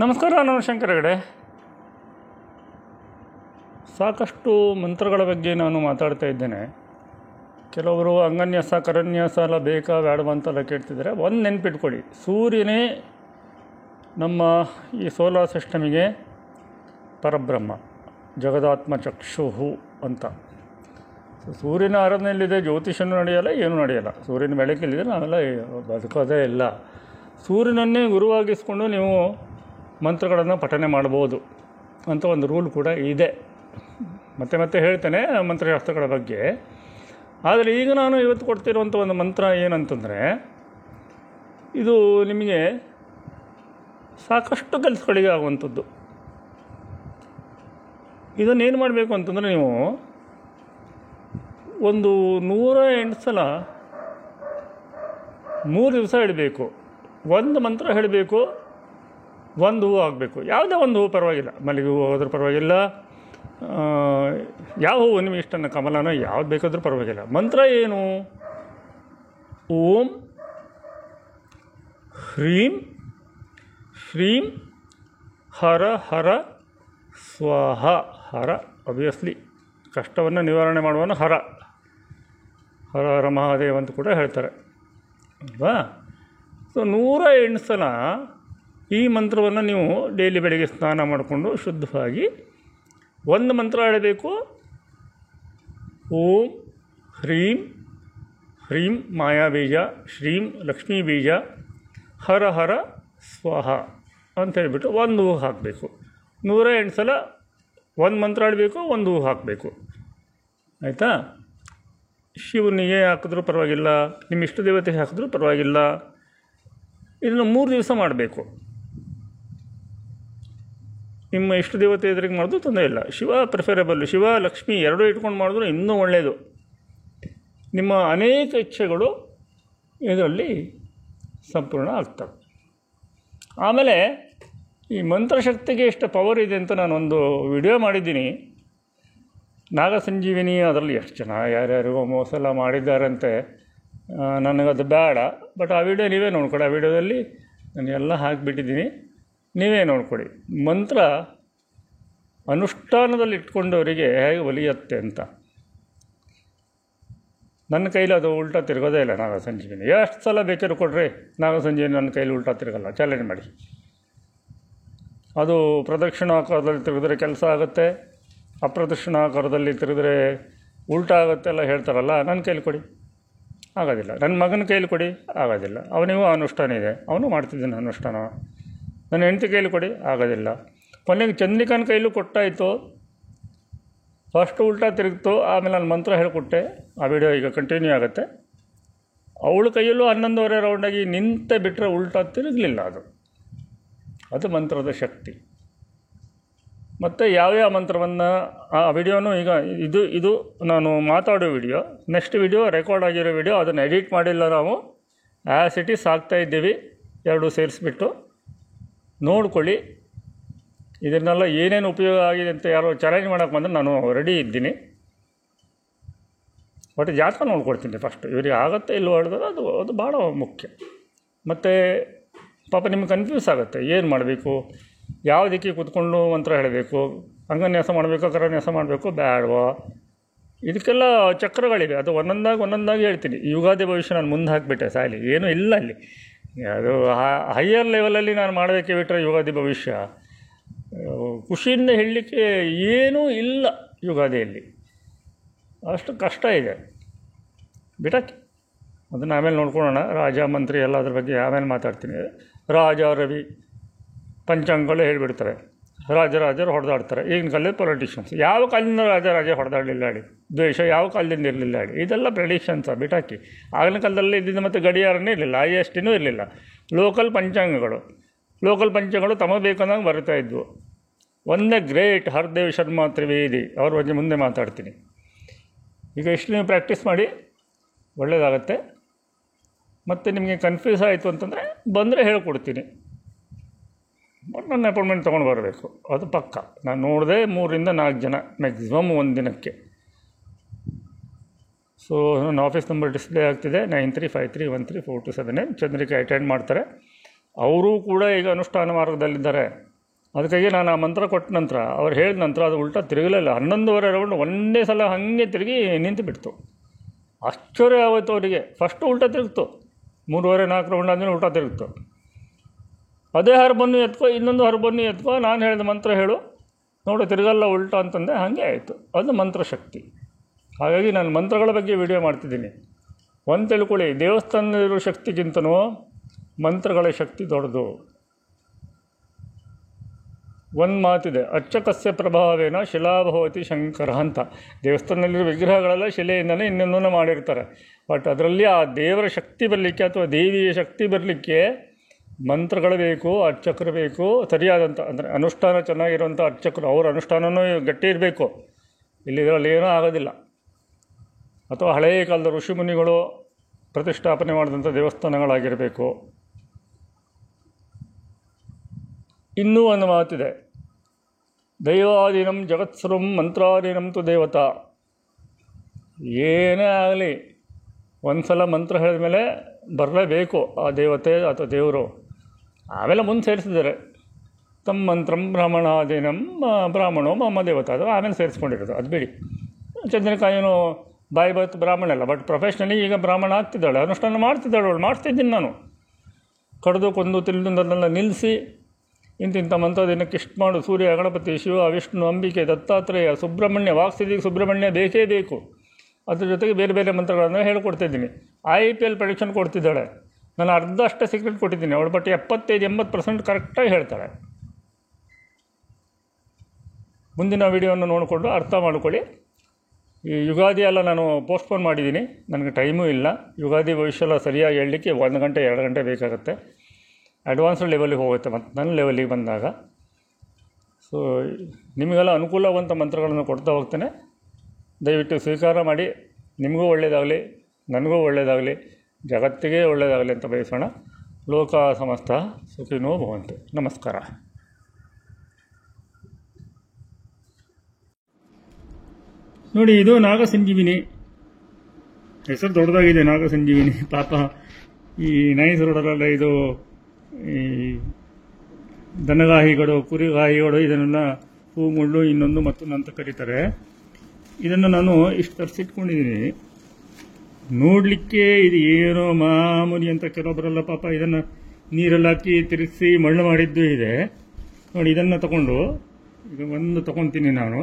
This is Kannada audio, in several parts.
ನಮಸ್ಕಾರ, ನಾನು ಶಂಕರ ಹೆಗಡೆ. ಸಾಕಷ್ಟು ಮಂತ್ರಗಳ ಬಗ್ಗೆ ನಾನು ಮಾತಾಡ್ತಾ ಇದ್ದೇನೆ. ಕೆಲವರು ಅಂಗನ್ಯಾಸ ಕರನ್ಯಾಸ ಎಲ್ಲ ಬೇಕಾ ಬೇಡವಾ ಅಂತೆಲ್ಲ ಕೇಳ್ತಿದ್ದಾರೆ. ಒಂದು ನೆನ್ಪಿಟ್ಕೊಳ್ಳಿ, ಸೂರ್ಯನೇ ನಮ್ಮ ಈ ಸೋಲಾರ್ ಸಿಸ್ಟಮಿಗೆ ಪರಬ್ರಹ್ಮ, ಜಗದಾತ್ಮ ಚಕ್ಷುಹು ಅಂತ. ಸೂರ್ಯನ ಆರಾಧನೆಯಲ್ಲಿದೆ, ಜ್ಯೋತಿಷನೂ ನಡೆಯಲ್ಲ, ಏನೂ ನಡೆಯಲ್ಲ. ಸೂರ್ಯನ ಬೆಳಕಿಲ್ಲಿದೆ, ನಾವೆಲ್ಲ ಬದುಕೋದೇ ಇಲ್ಲ. ಸೂರ್ಯನನ್ನೇ ಗುರುವಾಗಿಸ್ಕೊಂಡು ನೀವು ಮಂತ್ರಗಳನ್ನು ಪಠನೆ ಮಾಡ್ಬೋದು ಅಂತ ಒಂದು ರೂಲ್ ಕೂಡ ಇದೆ. ಮತ್ತೆ ಹೇಳ್ತೇನೆ ಮಂತ್ರಶಾಸ್ತ್ರಗಳ ಬಗ್ಗೆ. ಆದರೆ ಈಗ ನಾನು ಇವತ್ತು ಕೊಡ್ತಿರುವಂಥ ಒಂದು ಮಂತ್ರ ಏನಂತಂದರೆ, ಇದು ನಿಮಗೆ ಸಾಕಷ್ಟು ಕೆಲಸಗಳಿಗೆ ಆಗುವಂಥದ್ದು. ಇದನ್ನೇನು ಮಾಡಬೇಕು ಅಂತಂದರೆ, ನೀವು ಒಂದು 108 ಸಲ 3 ದಿವಸ ಹೇಳಬೇಕು. ಒಂದು ಮಂತ್ರ ಹೇಳಬೇಕು, ಒಂದು ಹೂವು ಆಗಬೇಕು. ಯಾವುದೇ ಒಂದು ಹೂವು ಪರವಾಗಿಲ್ಲ, ಮಲ್ಲಿಗೆ ಹೂವು ಹೋದ್ರೂ ಪರವಾಗಿಲ್ಲ, ಯಾವ ಹೂವು ನಿಮಗೆ ಇಷ್ಟನ, ಕಮಲನೋ ಯಾವ್ದು ಬೇಕಾದರೂ ಪರವಾಗಿಲ್ಲ. ಮಂತ್ರ ಏನು? ಓಂ ಹ್ರೀಂ ಶ್ರೀಂ ಹರ ಹರ ಸ್ವಾಹ. ಹರ ಅಬ್ವಿಯಸ್ಲಿ ಕಷ್ಟವನ್ನು ನಿವಾರಣೆ ಮಾಡುವನು ಹರ. ಹರ ಹರ ಮಹಾದೇವ ಅಂತ ಕೂಡ ಹೇಳ್ತಾರೆ ಅಲ್ವಾ? ಸೊ 108 ಸಲ ಈ ಮಂತ್ರವನ್ನು ನೀವು ಡೈಲಿ ಬೆಳಗ್ಗೆ ಸ್ನಾನ ಮಾಡಿಕೊಂಡು ಶುದ್ಧವಾಗಿ ಒಂದು ಮಂತ್ರ ಹೇಳಬೇಕು. ಓಂ ಹ್ರೀಂ ಹ್ರೀಂ ಮಾಯಾ ಬೀಜ, ಶ್ರೀಂ ಲಕ್ಷ್ಮೀ ಬೀಜ, ಹರ ಹರ ಸ್ವಾಹ ಅಂತ ಹೇಳಿಬಿಟ್ಟು ಒಂದು ಹೂ ಹಾಕಬೇಕು. 108 ಸಲ ಒಂದು ಮಂತ್ರ ಹೇಳಬೇಕು, ಒಂದು ಹೂ ಹಾಕಬೇಕು. ಆಯಿತಾ? ಶಿವನಿಗೆ ಹಾಕಿದ್ರೂ ಪರವಾಗಿಲ್ಲ, ನಿಮ್ಮ ಇಷ್ಟ ದೇವತೆಗೆ ಹಾಕಿದ್ರೂ ಪರವಾಗಿಲ್ಲ. ಇದನ್ನು 3 ದಿವಸ ಮಾಡಬೇಕು. ನಿಮ್ಮ ಇಷ್ಟ ದೇವತೆ ಎದುರಿಗೆ ಮಾಡೋದು ತೊಂದರೆ ಇಲ್ಲ. ಶಿವ ಪ್ರಿಫರೇಬಲ್ಲು. ಶಿವ ಲಕ್ಷ್ಮಿ ಎರಡೂ ಇಟ್ಕೊಂಡು ಮಾಡಿದ್ರು ಇನ್ನೂ ಒಳ್ಳೆಯದು. ನಿಮ್ಮ ಅನೇಕ ಇಚ್ಛೆಗಳು ಇದರಲ್ಲಿ ಸಂಪೂರ್ಣ ಆಗ್ತವೆ. ಆಮೇಲೆ ಈ ಮಂತ್ರಶಕ್ತಿಗೆ ಎಷ್ಟು ಪವರ್ ಇದೆ ಅಂತ ನಾನೊಂದು ವಿಡಿಯೋ ಮಾಡಿದ್ದೀನಿ, ನಾಗಸಂಜೀವಿನಿ. ಅದರಲ್ಲಿ ಎಷ್ಟು ಜನ ಯಾರ್ಯಾರಿಗೋ ಮೋಸ ಎಲ್ಲ ಮಾಡಿದ್ದಾರಂತೆ. ನನಗದು ಬೇಡ, ಬಟ್ ಆ ವಿಡಿಯೋ ನೀವೇ ನೋಡ್ಕೊಡಿ. ಆ ವಿಡಿಯೋದಲ್ಲಿ ನಾನು ಎಲ್ಲ ಹಾಕಿಬಿಟ್ಟಿದ್ದೀನಿ, ನೀವೇ ನೋಡ್ಕೊಡಿ. ಮಂತ್ರ ಅನುಷ್ಠಾನದಲ್ಲಿ ಇಟ್ಕೊಂಡವರಿಗೆ ಹೇಗೆ ಒಲಿಯುತ್ತೆ ಅಂತ. ನನ್ನ ಕೈಲಿ ಅದು ಉಲ್ಟಾ ತಿರುಗೋದೇ ಇಲ್ಲ ನಾಗಸಂಜೀವಿನಿ. ಎಷ್ಟು ಸಲ ಬೇಕಾದ್ರೂ ಕೊಡ್ರಿ, ನಾಗಸಂಜೀವಿನಿ ನನ್ನ ಕೈಲಿ ಉಲ್ಟಾ ತಿರುಗಲ್ಲ. ಚಾಲೆಂಜ್ ಮಾಡಿ. ಅದು ಪ್ರದಕ್ಷಿಣಾಕಾರದಲ್ಲಿ ತಿರುಗಿದ್ರೆ ಕೆಲಸ ಆಗುತ್ತೆ, ಅಪ್ರದಕ್ಷಿಣಾಕಾರದಲ್ಲಿ ತಿರುಗಿದ್ರೆ ಉಲ್ಟಾ ಆಗುತ್ತೆ ಎಲ್ಲ ಹೇಳ್ತಾರಲ್ಲ. ನನ್ನ ಕೈಲಿ ಕೊಡಿ, ಆಗೋದಿಲ್ಲ. ನನ್ನ ಮಗನ ಕೈಲಿ ಕೊಡಿ, ಆಗೋದಿಲ್ಲ. ಅವನಿಗೂ ಅನುಷ್ಠಾನ ಇದೆ, ಅವನು ಮಾಡ್ತಿದ್ದಾನೆ ಅನುಷ್ಠಾನ. ನನ್ನ ಹೆಂಡತಿ ಕೈಲಿ ಕೊಡಿ, ಆಗೋದಿಲ್ಲ. ಕೊನೆಗೆ ಚಂದ್ರಿಕಾನ ಕೈಲೂ ಕೊಟ್ಟಾಯಿತು. ಫಸ್ಟ್ ಉಲ್ಟಾ ತಿರುಗಿತು, ಆಮೇಲೆ ನಾನು ಮಂತ್ರ ಹೇಳಿಕೊಟ್ಟೆ. ಆ ವಿಡಿಯೋ ಈಗ ಕಂಟಿನ್ಯೂ ಆಗುತ್ತೆ. ಅವಳ ಕೈಯಲ್ಲೂ 11:30 ರೌಂಡಾಗಿ ನಿಂತೆ ಬಿಟ್ಟರೆ ಉಲ್ಟಾ ತಿರುಗಲಿಲ್ಲ. ಅದು ಮಂತ್ರದ ಶಕ್ತಿ. ಮತ್ತು ಯಾವ್ಯಾವ ಮಂತ್ರವನ್ನು ಆ ವಿಡಿಯೋನು ಈಗ ಇದು ನಾನು ಮಾತಾಡೋ ವಿಡಿಯೋ, ನೆಕ್ಸ್ಟ್ ವಿಡಿಯೋ ರೆಕಾರ್ಡ್ ಆಗಿರೋ ವಿಡಿಯೋ, ಅದನ್ನು ಎಡಿಟ್ ಮಾಡಿಲ್ಲ ನಾವು. ಆ್ಯಸ್ ಇಟ್ ಈಸ್ ಹಾಕ್ತಾಯಿದ್ದೀವಿ, ಎರಡೂ ಸೇರಿಸ್ಬಿಟ್ಟು ನೋಡ್ಕೊಳ್ಳಿ. ಇದನ್ನೆಲ್ಲ ಏನೇನು ಉಪಯೋಗ ಆಗಿದೆ ಅಂತ ಯಾರೋ ಚಾಲೆಂಜ್ ಮಾಡೋಕ್ಕೆ ಬಂದರೆ ನಾನು ರೆಡಿ ಇದ್ದೀನಿ. ಬಟ್ ಜಾತಕ ನೋಡ್ಕೊಡ್ತೀನಿ ಫಸ್ಟ್, ಇವರಿಗೆ ಆಗುತ್ತೆ ಇಲ್ಲೋ ಹೇಳಿದ್ರೆ ಅದು ಭಾಳ ಮುಖ್ಯ. ಮತ್ತು ಪಾಪ ನಿಮ್ಗೆ ಕನ್ಫ್ಯೂಸ್ ಆಗುತ್ತೆ, ಏನು ಮಾಡಬೇಕು, ಯಾವ ದಿಕ್ಕಿಗೆ ಕೂತ್ಕೊಂಡು ಮಂತ್ರ ಹೇಳಬೇಕು, ಅಂಗನ್ಯಾಸ ಮಾಡಬೇಕು, ಕರನ್ಯಾಸ ಮಾಡಬೇಕು, ಬೇಡವಾ, ಇದಕ್ಕೆಲ್ಲ ಚಕ್ರಗಳಿವೆ. ಅದು ಒಂದೊಂದಾಗಿ ಹೇಳ್ತೀನಿ. ಯುಗಾದಿ ಭವಿಷ್ಯ ನಾನು ಮುಂದೆ ಹಾಕಿಬಿಟ್ಟೆ, ಸಾಲಿ ಏನೂ ಇಲ್ಲ ಅಲ್ಲಿ. ಅದು ಹೈಯರ್ ಲೆವೆಲಲ್ಲಿ ನಾನು ಮಾಡಬೇಕೆ ಬಿಟ್ಟರೆ ಯುಗಾದಿ ಭವಿಷ್ಯ ಖುಷಿಯಿಂದ ಹೇಳಲಿಕ್ಕೆ ಏನೂ ಇಲ್ಲ ಯುಗಾದಿಯಲ್ಲಿ. ಅಷ್ಟು ಕಷ್ಟ ಇದೆ, ಬಿಡಕ್ಕೆ. ಅದನ್ನು ಆಮೇಲೆ ನೋಡ್ಕೊಳ್ಳೋಣ. ರಾಜ ಮಂತ್ರಿ ಎಲ್ಲ ಅದ್ರ ಬಗ್ಗೆ ಆಮೇಲೆ ಮಾತಾಡ್ತೀನಿ. ರಾಜ ರವಿ ಪಂಚಾಂಗಗಳು ಹೇಳಿಬಿಡ್ತಾರೆ, ರಾಜರು ಹೊಡೆದಾಡ್ತಾರೆ. ಈಗಿನ ಕಾಲದಲ್ಲಿ ಪೊಲಿಟಿಷಿಯನ್ಸ್. ಯಾವ ಕಾಲದಿಂದ ರಾಜ ಹೊಡೆದಾಡಲಿಲ್ಲ ಹೇಳಿ, ದ್ವೇಷ ಯಾವ ಕಾಲದಿಂದ ಇರಲಿಲ್ಲ ಹೇಳಿ. ಇದೆಲ್ಲ ಪ್ರೆಡಿಕ್ಷನ್ಸ, ಬಿಟಾಕಿ. ಆಗಿನ ಕಾಲದಲ್ಲಿ ಇದ್ದಿದ್ದು ಮತ್ತು ಗಡಿಯಾರನೇ ಇರಲಿಲ್ಲ, ISTನೂ ಇರಲಿಲ್ಲ. ಲೋಕಲ್ ಪಂಚಾಂಗಗಳು ತಮ್ಮ ಬೇಕಂದಾಗ ಬರ್ತಾಯಿದ್ವು. ಒಂದೇ ಗ್ರೇಟ್ ಹರ್ದೇವ್ ಶರ್ಮಾ ತ್ರಿವೇದಿ, ಅವ್ರ ಬಗ್ಗೆ ಮುಂದೆ ಮಾತಾಡ್ತೀನಿ. ಈಗ ಇಷ್ಟು ನೀವು ಪ್ರಾಕ್ಟೀಸ್ ಮಾಡಿ, ಒಳ್ಳೆಯದಾಗತ್ತೆ. ಮತ್ತು ನಿಮಗೆ ಕನ್ಫ್ಯೂಸ್ ಆಯಿತು ಅಂತಂದರೆ ಬಂದರೆ ಹೇಳ್ಕೊಡ್ತೀನಿ. ಬಟ್ ನನ್ನ ಅಪಾಯಿಂಟ್ಮೆಂಟ್ ತೊಗೊಂಡು ಬರಬೇಕು, ಅದು ಪಕ್ಕ. ನಾನು ನೋಡಿದೆ 3 ರಿಂದ 4 ಜನ ಮ್ಯಾಕ್ಸಿಮಮ್ ಒಂದು ದಿನಕ್ಕೆ. ಸೊ ನನ್ನ ಆಫೀಸ್ ನಂಬರ್ ಡಿಸ್ಪ್ಲೇ ಆಗ್ತಿದೆ, 9353134279. ಚಂದ್ರಿಕಾ ಅಟೆಂಡ್ ಮಾಡ್ತಾರೆ. ಅವರೂ ಕೂಡ ಈಗ ಅನುಷ್ಠಾನ ಮಾರ್ಗದಲ್ಲಿದ್ದಾರೆ. ಅದಕ್ಕಾಗಿ ನಾನು ಆ ಮಂತ್ರ ಕೊಟ್ಟ ನಂತರ ಅವ್ರು ಹೇಳಿದ ನಂತರ ಅದು ಉಲ್ಟಾ ತಿರುಗಲಿಲ್ಲ. 11:30 ರೌಂಡ್ ಒಂದೇ ಸಲ ಹಾಗೆ ತಿರುಗಿ ನಿಂತು ಬಿಡ್ತು. ಆಶ್ಚರ್ಯ ಆಗೋಯ್ತು ಅವರಿಗೆ. ಫಸ್ಟು ಉಲ್ಟಾ ತಿರುಗ್ತು, 3:30-4 ರೌಂಡ್ ಆದಮೇಲೆ ಉಲ್ಟಾ ತಿರುಗ್ತು. ಅದೇ ಹರ್ಬನ್ನು ಎತ್ಕೋ, ಇನ್ನೊಂದು ಹರ್ಬನ್ನು ಎತ್ಕೋ, ನಾನು ಹೇಳಿದ ಮಂತ್ರ ಹೇಳು ನೋಡು ತಿರುಗಲ್ಲ ಉಲ್ಟಾ ಅಂತಂದೆ. ಹಾಗೆ ಆಯಿತು. ಅದು ಮಂತ್ರಶಕ್ತಿ. ಹಾಗಾಗಿ ನಾನು ಮಂತ್ರಗಳ ಬಗ್ಗೆ ವಿಡಿಯೋ ಮಾಡ್ತಿದ್ದೀನಿ. ಒಂದು ತಿಳ್ಕೊಳ್ಳಿ, ದೇವಸ್ಥಾನದಲ್ಲಿರೋ ಶಕ್ತಿಗಿಂತನೂ ಮಂತ್ರಗಳ ಶಕ್ತಿ ದೊಡ್ಡದು. ಒಂದು ಮಾತಿದೆ, ಅರ್ಚಕಸ್ಯ ಪ್ರಭಾವೇನ ಶಿಲಾಭವತಿ ಶಂಕರ ಅಂತ. ದೇವಸ್ಥಾನದಲ್ಲಿರೋ ವಿಗ್ರಹಗಳೆಲ್ಲ ಶಿಲೆಯಿಂದಲೇ ಇನ್ನೊಂದನ್ನು ಮಾಡಿರ್ತಾರೆ. ಬಟ್ ಅದರಲ್ಲಿ ಆ ದೇವರ ಶಕ್ತಿ ಬರಲಿಕ್ಕೆ ಅಥವಾ ದೇವಿಯ ಶಕ್ತಿ ಬರಲಿಕ್ಕೆ ಮಂತ್ರಗಳು ಬೇಕು, ಅರ್ಚಕರು ಬೇಕು, ಸರಿಯಾದಂಥ ಅಂದರೆ ಅನುಷ್ಠಾನ ಚೆನ್ನಾಗಿರುವಂಥ ಅರ್ಚಕರು. ಅವ್ರ ಅನುಷ್ಠಾನವೂ ಗಟ್ಟಿ ಇರಬೇಕು. ಇದರಲ್ಲಿ ಏನೂ ಆಗೋದಿಲ್ಲ. ಅಥವಾ ಹಳೆಯ ಕಾಲದ ಋಷಿಮುನಿಗಳು ಪ್ರತಿಷ್ಠಾಪನೆ ಮಾಡಿದಂಥ ದೇವಸ್ಥಾನಗಳಾಗಿರಬೇಕು. ಇನ್ನೂ ಒಂದು ಮಾತಿದೆ, ದೈವಾಧೀನಂ ಜಗತ್ಸರ್ವಂ ಮಂತ್ರಾಧೀನಂ ತು ದೇವತಾ. ಏನೇ ಆಗಲಿ ಒಂದು ಸಲ ಮಂತ್ರ ಹೇಳಿದ ಮೇಲೆ ಬರಲೇಬೇಕು ಆ ದೇವತೆ ಅಥವಾ ದೇವರು. ಆಮೇಲೆ ಮುಂದೆ ಸೇರಿಸಿದ್ದಾರೆ, ತಮ್ಮ ಮಂತ್ರಂ ಬ್ರಾಹ್ಮಣಾಧೀನಂ ಬ್ರಾಹ್ಮಣೋ ಮಮ್ಮ ದೇವತಾ. ಅದು ಆಮೇಲೆ ಸೇರಿಸ್ಕೊಂಡಿರೋದು, ಅದು ಬಿಡಿ. ಚಂದ್ರಕಾಯಿನೂ ಬಾಯಿ ಬತ್ತು ಬ್ರಾಹ್ಮಣ ಅಲ್ಲ, ಬಟ್ ಪ್ರೊಫೆಷ್ನಲಿ ಈಗ ಬ್ರಾಹ್ಮಣ ಆಗ್ತಿದ್ದಾಳೆ, ಅನುಷ್ಠಾನ ಮಾಡ್ತಿದ್ದಾಳೆ. ಅವಳು ಮಾಡಿಸ್ತಿದ್ದೀನಿ ನಾನು. ಕಡ್ದು ಕೊಂದು ತಿಳ್ದನ್ನೆಲ್ಲ ನಿಲ್ಲಿಸಿ ಇಂತಿಂಥ ಮಂತ್ರ ದಿನಕ್ಕೆ ಇಷ್ಟು ಮಾಡು. ಸೂರ್ಯ, ಗಣಪತಿ, ಶಿವ, ವಿಷ್ಣು, ಅಂಬಿಕೆ, ದತ್ತಾತ್ರೇಯ, ಸುಬ್ರಹ್ಮಣ್ಯ, ವಾಕ್ಸಿದ್ಧಿಗೆ ಸುಬ್ರಹ್ಮಣ್ಯ ಬೇಕೇ ಬೇಕು. ಅದ್ರ ಜೊತೆಗೆ ಬೇರೆ ಬೇರೆ ಮಂತ್ರಗಳನ್ನು ಹೇಳ್ಕೊಡ್ತಿದ್ದೀನಿ. IPL prediction ಕೊಡ್ತಿದ್ದಾಳೆ. ನಾನು ಅರ್ಧಷ್ಟೇ ಸೀಕ್ರೆಟ್ ಕೊಟ್ಟಿದ್ದೀನಿ ಅವಳು, ಬಟ್ 75-80% ಕರೆಕ್ಟಾಗಿ ಹೇಳ್ತಾಳೆ. ಮುಂದಿನ ವಿಡಿಯೋವನ್ನು ನೋಡಿಕೊಂಡು ಅರ್ಥ ಮಾಡ್ಕೊಳ್ಳಿ. ಈ ಯುಗಾದಿ ಎಲ್ಲ ನಾನು ಪೋಸ್ಟ್ಪೋನ್ ಮಾಡಿದ್ದೀನಿ, ನನಗೆ ಟೈಮೂ ಇಲ್ಲ. ಯುಗಾದಿ ಭವಿಷ್ಯ ಸರಿಯಾಗಿ ಹೇಳಲಿಕ್ಕೆ 1 ಗಂಟೆ 2 ಗಂಟೆ ಬೇಕಾಗುತ್ತೆ. ಅಡ್ವಾನ್ಸ್ಡ್ ಲೆವೆಲಿಗೆ ಹೋಗುತ್ತೆ ಮತ್ತು ನನ್ನ ಲೆವೆಲಿಗೆ ಬಂದಾಗ. ಸೊ ನಿಮಗೆಲ್ಲ ಅನುಕೂಲವಂತ ಮಂತ್ರಗಳನ್ನು ಕೊಡ್ತಾ ಹೋಗ್ತೇನೆ. ದಯವಿಟ್ಟು ಸ್ವೀಕಾರ ಮಾಡಿ. ನಿಮಗೂ ಒಳ್ಳೆಯದಾಗಲಿ, ನನಗೂ ಒಳ್ಳೆಯದಾಗಲಿ, ಜಗತ್ತಿಗೆ ಒಳ್ಳೆಯದಾಗಲಿ ಅಂತ ಬಯಸೋಣ. ಲೋಕ ಸಮಸ್ತ ಸುಖಿನೋ ಭವಂತು. ನಮಸ್ಕಾರ. ನೋಡಿ, ಇದು ನಾಗಸಂಜೀವಿನಿ. ಹೆಸರು ದೊಡ್ಡದಾಗಿದೆ, ನಾಗಸಂಜೀವಿನಿ. ಪಾಪ ಈ ನೈಸ್ ರೋಡಲ್ಲೆಲ್ಲ ಇದು ಈ ದನಗಾಹಿಗಳು, ಕುರಿಗಾಹಿಗಳು ಇದನ್ನೆಲ್ಲ ಹೂ ಮುಳ್ಳು ಇನ್ನೊಂದು ಮತ್ತೊಂದು ಅಂತ ಕರೀತಾರೆ. ಇದನ್ನು ನಾನು ಇಷ್ಟು ತರಿಸಿಟ್ಕೊಂಡಿದ್ದೀನಿ. ನೋಡಲಿಕ್ಕೆ ಇದು ಏನೋ ಮಾಮೂಲಿ ಅಂತ ಕೆಲವೊಬ್ಬರೆಲ್ಲ ಪಾಪ ಇದನ್ನು ನೀರಲ್ಲಿ ಹಾಕಿ ತಿರುಗಿಸಿ ಮಣ್ಣು ಮಾಡಿದ್ದು ಇದೆ. ನೋಡಿ, ಇದನ್ನು ತಗೊಂಡು ಇದು ಒಂದು ತಗೊತೀನಿ ನಾನು.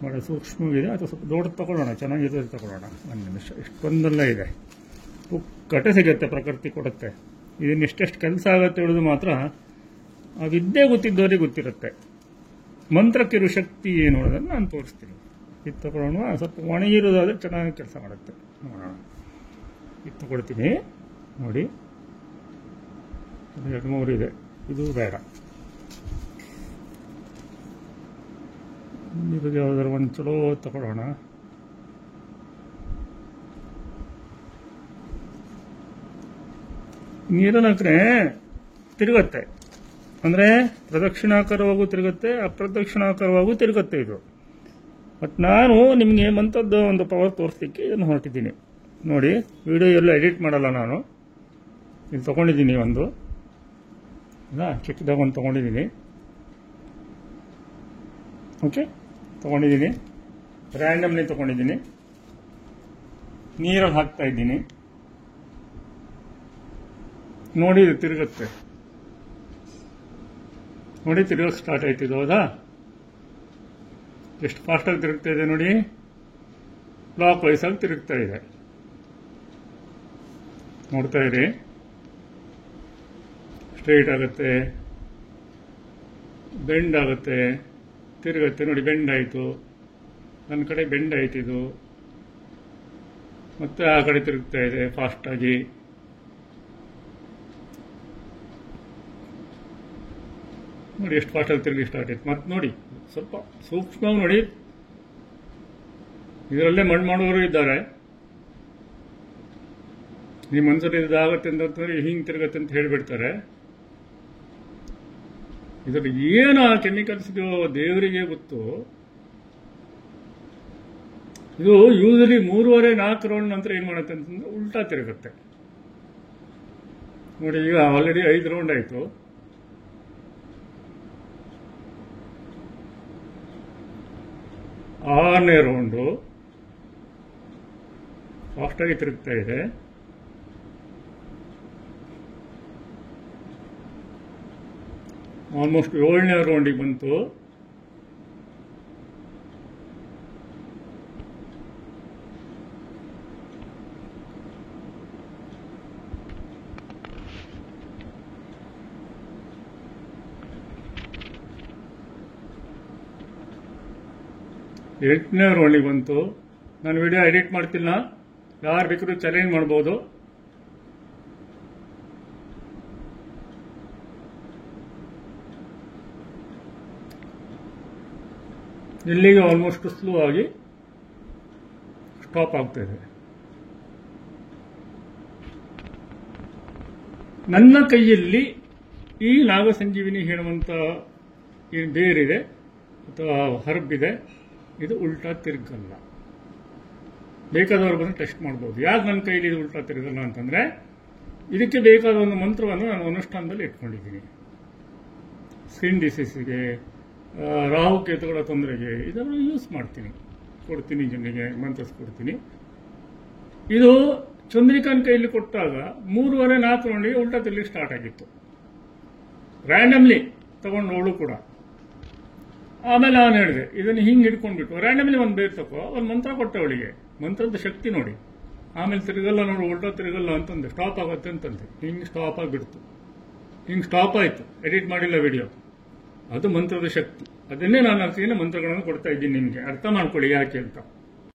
ಭಾಳ ಸೂಕ್ಷ್ಮವಾಗಿದೆ. ಅಥವಾ ಸ್ವಲ್ಪ ದೊಡ್ಡದು ತಗೊಳ್ಳೋಣ, ಚೆನ್ನಾಗಿದೆ ತಗೊಳ್ಳೋಣ. ಒಂದು ನಿಮಿಷ. ಇಷ್ಟೊಂದೆಲ್ಲ ಇದೆ. ಕಟೆ ಸಿಗುತ್ತೆ, ಪ್ರಕೃತಿ ಕೊಡುತ್ತೆ. ಇದನ್ನು ಎಷ್ಟೆಷ್ಟು ಕೆಲಸ ಆಗುತ್ತೆ ಹೇಳೋದು ಮಾತ್ರ ಆ ವಿದ್ಯೆ ಗೊತ್ತಿದ್ದವರಿಗೆ ಗೊತ್ತಿರುತ್ತೆ. ಮಂತ್ರಕ್ಕಿರೋ ಶಕ್ತಿ ಏನು ಅನ್ನೋದನ್ನು ನಾನು ತೋರಿಸ್ತೀನಿ. ಇದು ತಗೊಳ್ಳೋಣ. ಸ್ವಲ್ಪ ಒಣಗಿರೋದಾದರೆ ಚೆನ್ನಾಗಿ ಕೆಲಸ ಮಾಡುತ್ತೆ. ನೋಡೋಣ. ಇದು ತಗೊಳ್ತೀನಿ. ನೋಡಿ, 2-3 ಇದೆ. ಇದು ಬೇಡ. ಇದು ಯಾವುದಾದ್ರು ಒಂದು ಚಲೋ ತಗೊಳ್ಳೋಣ. ನೀರನ್ನು ಹಾಕ್ರೆ ತಿರುಗತ್ತೆ. ಅಂದರೆ ಪ್ರದಕ್ಷಿಣಾಕಾರವಾಗೂ ತಿರುಗುತ್ತೆ, ಅಪ್ರದಕ್ಷಿಣಾಕಾರವಾಗೂ ತಿರುಗುತ್ತೆ ಇದು. ಬಟ್ ನಾನು ನಿಮಗೆ ಮಂತ್ರದ್ದು ಒಂದು ಪವರ್ ತೋರಿಸ್ಲಿಕ್ಕೆ ಇದನ್ನು ಹೊರಟಿದ್ದೀನಿ. ನೋಡಿ, ವಿಡಿಯೋ ಎಲ್ಲ ಎಡಿಟ್ ಮಾಡಲ್ಲ ನಾನು. ಇದು ತೊಗೊಂಡಿದ್ದೀನಿ ಒಂದು, ಚಿಕ್ಕದಾಗ ಒಂದು ತೊಗೊಂಡಿದ್ದೀನಿ. ಓಕೆ, ತೊಗೊಂಡಿದ್ದೀನಿ. ರ್ಯಾಂಡಮ್ಲಿ ತೊಗೊಂಡಿದ್ದೀನಿ. ನೀರಲ್ಲಿ ಹಾಕ್ತಾ ಇದ್ದೀನಿ. ನೋಡಿ, ಇದು ತಿರುಗುತ್ತೆ. ನೋಡಿ, ತಿರುಗಕ್ಕೆ ಸ್ಟಾರ್ಟ್ ಆಯ್ತಿದ್ದು. ಹೌದಾ? ಎಷ್ಟು ಫಾಸ್ಟಾಗಿ ತಿರುಗ್ತಾ ಇದೆ ನೋಡಿ. ಕ್ಲಾಕ್ ವೈಸ್ ಆಗಿ ತಿರುಗ್ತಾ ಇದೆ. ನೋಡ್ತಾ ಇರಿ. ಸ್ಟ್ರೈಟ್ ಆಗುತ್ತೆ, ಬೆಂಡ್ ಆಗುತ್ತೆ, ತಿರುಗುತ್ತೆ. ನೋಡಿ, ಬೆಂಡ್ ಆಯಿತು. ನನ್ನ ಕಡೆ ಬೆಂಡ್ ಆಯ್ತಿದು. ಮತ್ತೆ ಆ ಕಡೆ ತಿರುಗ್ತಾ ಇದೆ ಫಾಸ್ಟಾಗಿ. ನೋಡಿ, ಎಷ್ಟು ಫಾಸ್ಟಾಗಿ ತಿರುಗಿ ಸ್ಟಾರ್ಟ್ ಆಯ್ತು. ಮತ್ತೆ ನೋಡಿ, ಸ್ವಲ್ಪ ಸೂಕ್ಷ್ಮವಾಗಿ ನೋಡಿ. ಇದರಲ್ಲೇ ಮಣ್ಣು ಮಾಡುವವರು ಇದ್ದಾರೆ. ನಿಮ್ಮ ಮನಸ್ಸಲ್ಲಿ ಇದಾಗತ್ತೆ ಅಂತಂದ್ರೆ ಹಿಂಗೆ ತಿರುಗತ್ತೆ ಅಂತ ಹೇಳಿಬಿಡ್ತಾರೆ. ಇದರಲ್ಲಿ ಏನು ಆ ಕೆಮಿಕಲ್ಸ್ ದೇವರಿಗೆ ಗೊತ್ತು. ಇದು ಯೂಸಲಿ 3-4 ರೌಂಡ್ ನಂತರ ಏನು ಮಾಡುತ್ತೆ ಅಂತಂದ್ರೆ ಉಲ್ಟಾ ತಿರುಗುತ್ತೆ. ನೋಡಿ, ಈಗ ಆಲ್ರೆಡಿ 5 ರೌಂಡ್ ಆಯಿತು. ಆರನೇ ರೌಂಡು ಫಾಸ್ಟಾಗಿ ತಿರುಗ್ತಾ ಇದೆ. ಆಲ್ಮೋಸ್ಟ್ 7ನೇ ರೌಂಡಿಗೆ ಬಂತು. ಎಂಟನೇ ರೌಂಡಿಗೆ ಬಂತು. ನಾನು ವಿಡಿಯೋ ಎಡಿಟ್ ಮಾಡ್ತಿಲ್ಲ, ಯಾರು ಬೇಕಾದ್ರೂ ಚಾಲೆಂಜ್ ಮಾಡ್ಬೋದು. ಇಲ್ಲಿಗೆ ಆಲ್ಮೋಸ್ಟ್ ಸ್ಲೋ ಆಗಿ ಸ್ಟಾಪ್ ಆಗ್ತಾ ಇದೆ. ನನ್ನ ಕೈಯಲ್ಲಿ ಈ ನಾಗಸಂಜೀವಿನಿ ಹೇಳುವಂಥ ಏನು ಬೇರಿದೆ ಅಥವಾ ಹರ್ಬ್ ಇದೆ, ಇದು ಉಲ್ಟಾ ತಿರುಗಲ್ಲ. ಬೇಕಾದವರು ಬಂದು ಟೆಸ್ಟ್ ಮಾಡ್ಬೋದು. ಯಾಕೆ ನನ್ನ ಕೈಲಿ ಇದು ಉಲ್ಟಾ ತಿರುಗಲ್ಲ ಅಂತಂದರೆ, ಇದಕ್ಕೆ ಬೇಕಾದ ಒಂದು ಮಂತ್ರವನ್ನು ನಾನು ಅನುಷ್ಠಾನದಲ್ಲಿ ಇಟ್ಕೊಂಡಿದ್ದೀನಿ. ಸ್ಕಿನ್ ಡಿಸೀಸಿಗೆ, ರಾಹುಕೇತುಗಳ ತೊಂದರೆಗೆ ಇದನ್ನು ಯೂಸ್ ಮಾಡ್ತೀನಿ, ಕೊಡ್ತೀನಿ, ಜನರಿಗೆ ಮಂತ್ರಿಸ್ಕೊಡ್ತೀನಿ. ಇದು ಚಂದ್ರಿಕಾನ್ ಕೈಯಲ್ಲಿ ಕೊಟ್ಟಾಗ 3.5-4 ರೌಂಡಿಗೆ ಉಲ್ಟಾ ತಿರುಗಲಿಕ್ಕೆ ಸ್ಟಾರ್ಟ್ ಆಗಿತ್ತು. ರ್ಯಾಂಡಮ್ಲಿ ತಗೊಂಡು ಅವಳು ಕೂಡ. ಆಮೇಲೆ ನಾನು ಹೇಳಿದೆ, ಇದನ್ನು ಹಿಂಗೆ ಹಿಡ್ಕೊಂಡ್ಬಿಟ್ಟು ರ್ಯಾಂಡಮ್ಲಿ ಒಂದು ಬೇರೆ ತಗೋ, ಒಂದು ಮಂತ್ರ ಕೊಟ್ಟೆ ಅವಳಿಗೆ. ಮಂತ್ರದ ಶಕ್ತಿ ನೋಡಿ. ಆಮೇಲೆ ತಿರುಗಲ್ಲ ನೋಡು, ಉಲ್ಟಾ ತಿರುಗಲ್ಲ ಅಂತಂದೆ, ಸ್ಟಾಪ್ ಆಗುತ್ತೆ ಅಂತಂದೆ. ಹಿಂಗೆ ಸ್ಟಾಪ್ ಆಗಿಬಿಡ್ತು. ಹಿಂಗೆ ಸ್ಟಾಪ್ ಆಯಿತು. ಎಡಿಟ್ ಮಾಡಿಲ್ಲ ವಿಡಿಯೋ. ಅದು ಮಂತ್ರದ ಶಕ್ತಿ. ಅದನ್ನೇ ನಾನು ಅರ್ಥೇನೆ ಮಂತ್ರಗಳನ್ನು ಕೊಡ್ತಾ ಇದ್ದೀನಿ. ನಿಮಗೆ ಅರ್ಥ ಮಾಡ್ಕೊಳ್ಳಿ ಯಾಕೆ ಅಂತ.